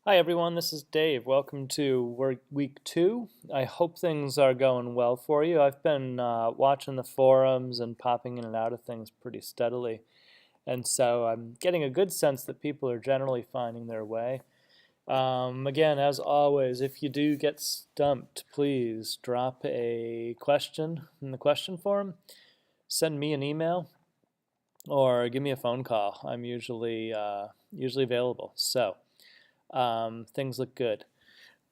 Hi everyone, this is Dave. Welcome to week 2. I hope things are going well for you. I've been watching the forums and popping in and out of things pretty steadily, and so I'm getting a good sense that people are generally finding their way. Again, as always, if you do get stumped, please drop a question in the question forum, send me an email, or give me a phone call. I'm usually available. So things look good.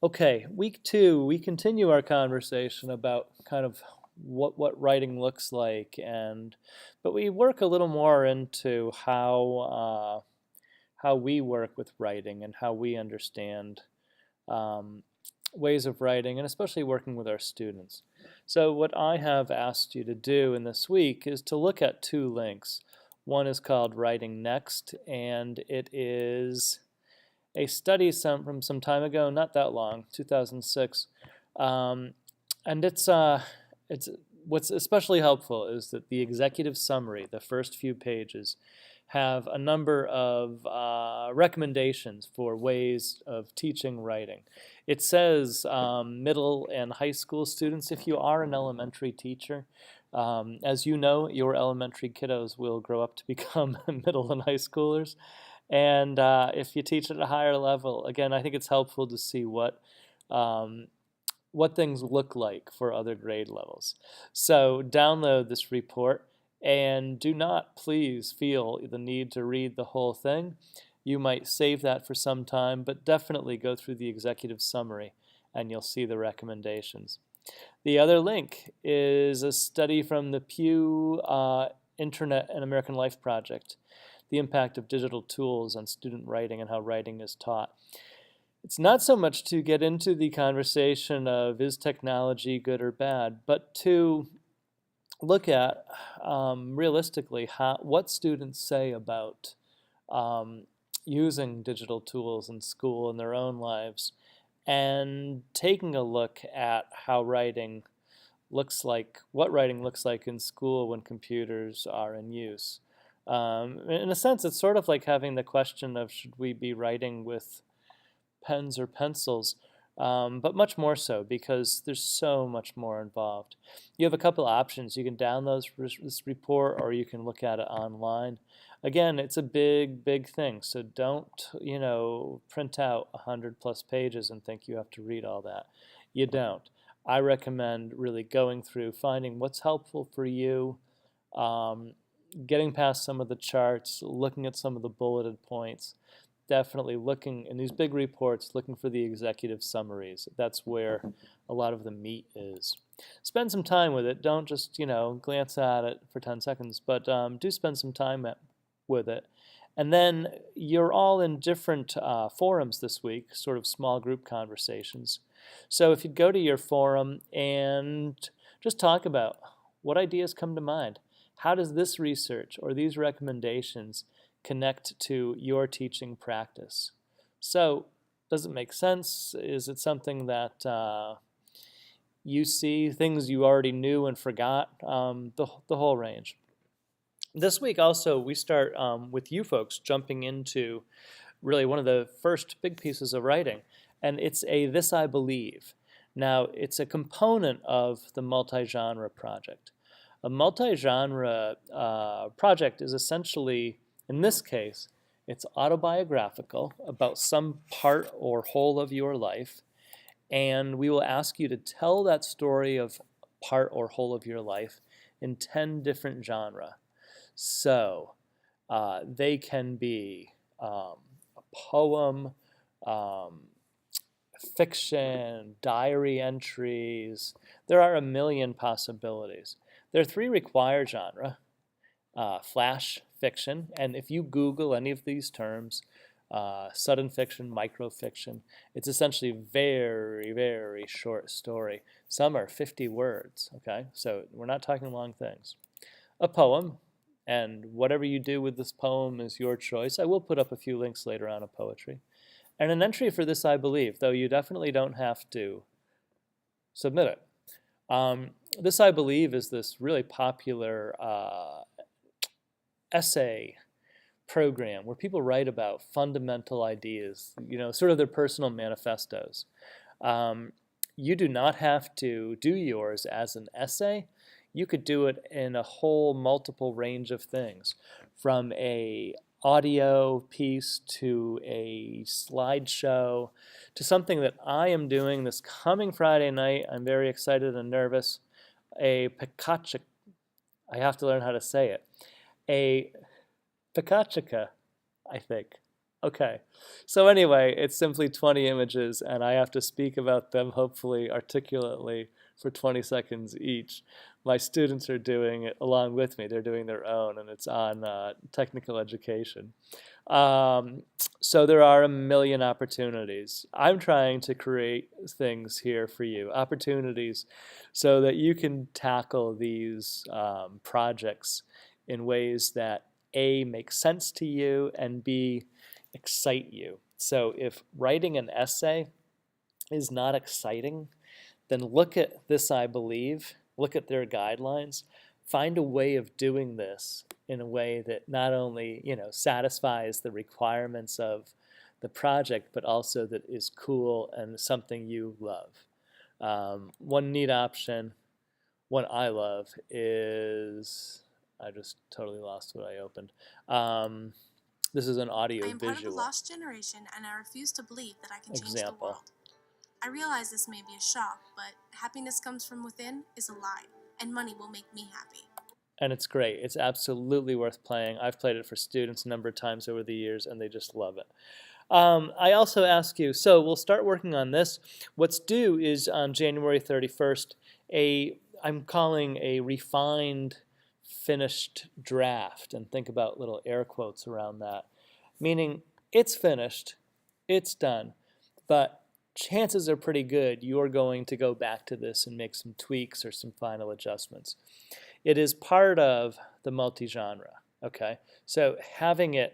Okay, week 2, we continue our conversation about kind of what writing looks like, but we work a little more into how we work with writing and how we understand um, ways of writing, and especially working with our students. So what I have asked you to do in this week is to look at 2 links. One is called Writing Next, and it is a study from some time ago, not that long, 2006, um, and it's what's especially helpful is that the executive summary, the first few pages, have a number of recommendations for ways of teaching writing. It says middle and high school students, if you are an elementary teacher, as you know, your elementary kiddos will grow up to become middle and high schoolers. And if you teach at a higher level, again, I think it's helpful to see um, what things look like for other grade levels. So download this report and do not please feel the need to read the whole thing. You might save that for some time, but definitely go through the executive summary and you'll see the recommendations. The other link is a study from the Pew Internet and American Life Project, the impact of digital tools on student writing and how writing is taught. It's not so much to get into the conversation of is technology good or bad, but to look at realistically what students say about um, using digital tools in school in their own lives, and taking a look at what writing looks like in school when computers are in use. In a sense, it's sort of like having the question of should we be writing with pens or pencils, but much more so because there's so much more involved. You have a couple options. You can download this report or you can look at it online. Again, it's a big, big thing, so don't, print out 100 plus pages and think you have to read all that. You don't. I recommend really going through, finding what's helpful for you, um, getting past some of the charts, looking at some of the bulleted points, definitely looking in these big reports, looking for the executive summaries. That's where a lot of the meat is. Spend some time with it. Don't just, glance at it for 10 seconds, but do spend some time with it. And then you're all in different forums this week, sort of small group conversations. So if you go to your forum and just talk about what ideas come to mind, how does this research or these recommendations connect to your teaching practice? So, does it make sense? Is it something that you see, things you already knew and forgot? The whole range. This week also, we start with you folks jumping into really one of the first big pieces of writing, and it's a This I Believe. Now, it's a component of the multi-genre project. A multi-genre project is essentially, in this case, it's autobiographical about some part or whole of your life, and we will ask you to tell that story of part or whole of your life in 10 different genres. So they can be a poem, um, fiction, diary entries. There are a million possibilities. There are 3 required genres: flash fiction, and if you Google any of these terms, sudden fiction, microfiction, it's essentially very, very short story. Some are 50 words, okay? So we're not talking long things. A poem, and whatever you do with this poem is your choice. I will put up a few links later on of poetry. And an entry for This I Believe, though you definitely don't have to submit it. This I Believe is this really popular essay program where people write about fundamental ideas, sort of their personal manifestos. You do not have to do yours as an essay. You could do it in a whole multiple range of things, from a audio piece to a slideshow to something that I am doing this coming Friday night. I'm very excited and nervous. A Pekachika, I have to learn how to say it. A Pekachika, I think. Okay. So anyway, it's simply 20 images, and I have to speak about them, hopefully articulately, for 20 seconds each. My students are doing it along with me. They're doing their own, and it's on technical education. So there are a million opportunities. I'm trying to create things here for you, opportunities, so that you can tackle these projects in ways that A, make sense to you, and B, excite you. So if writing an essay is not exciting, then look at This I Believe, look at their guidelines, find a way of doing this in a way that not only, satisfies the requirements of the project, but also that is cool and something you love. One neat option, one I love, is, I just totally lost what I opened. This is an audio I am part of the visual lost generation, and I refuse to believe that I can change the example. world. I realize this may be a shock, but happiness comes from within is a lie, and money will make me happy. And it's great. It's absolutely worth playing. I've played it for students a number of times over the years, and they just love it. I also ask you, so we'll start working on this. What's due is on January 31st, I'm calling a refined, finished draft, and think about little air quotes around that, meaning it's finished, it's done, but chances are pretty good you're going to go back to this and make some tweaks or some final adjustments. It is part of the multi-genre, okay? So having it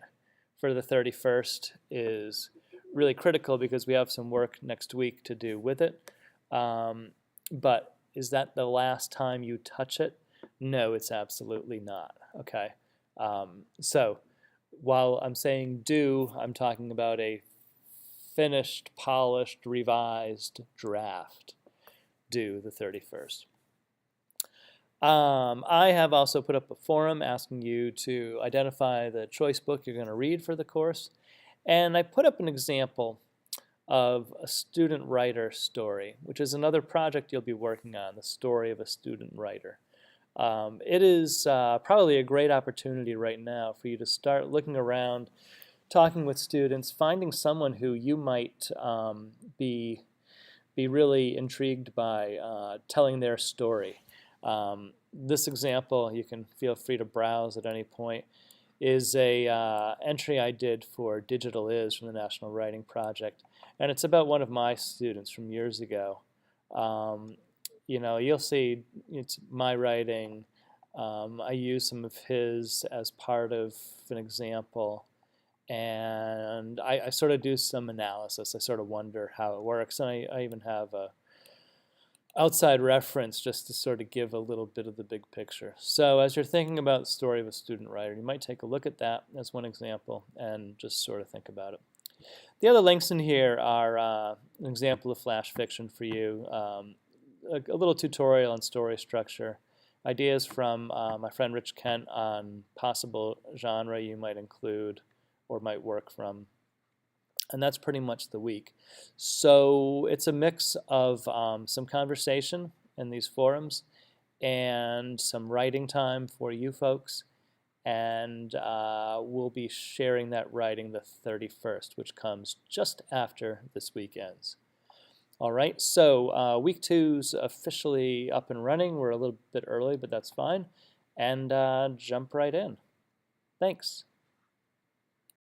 for the 31st is really critical because we have some work next week to do with it. But is that the last time you touch it? No, it's absolutely not, okay? So while I'm saying due, I'm talking about a finished, polished, revised draft due the 31st. I have also put up a forum asking you to identify the choice book you're going to read for the course. And I put up an example of a student writer story, which is another project you'll be working on, the story of a student writer. It is probably a great opportunity right now for you to start looking around, talking with students, finding someone who you might be really intrigued by telling their story. This example, you can feel free to browse at any point, is a entry I did for Digital Is from the National Writing Project, and it's about one of my students from years ago. You'll see it's my writing. I use some of his as part of an example, and I sort of do some analysis. I sort of wonder how it works, and I even have a outside reference just to sort of give a little bit of the big picture. So as you're thinking about the story of a student writer, you might take a look at that as one example and just sort of think about it. The other links in here are an example of flash fiction for you, a little tutorial on story structure, ideas from my friend Rich Kent on possible genre you might include or might work from. And that's pretty much the week. So it's a mix of some conversation in these forums and some writing time for you folks. And we'll be sharing that writing the 31st, which comes just after this week ends. All right, so week 2's officially up and running. We're a little bit early, but that's fine. And jump right in. Thanks.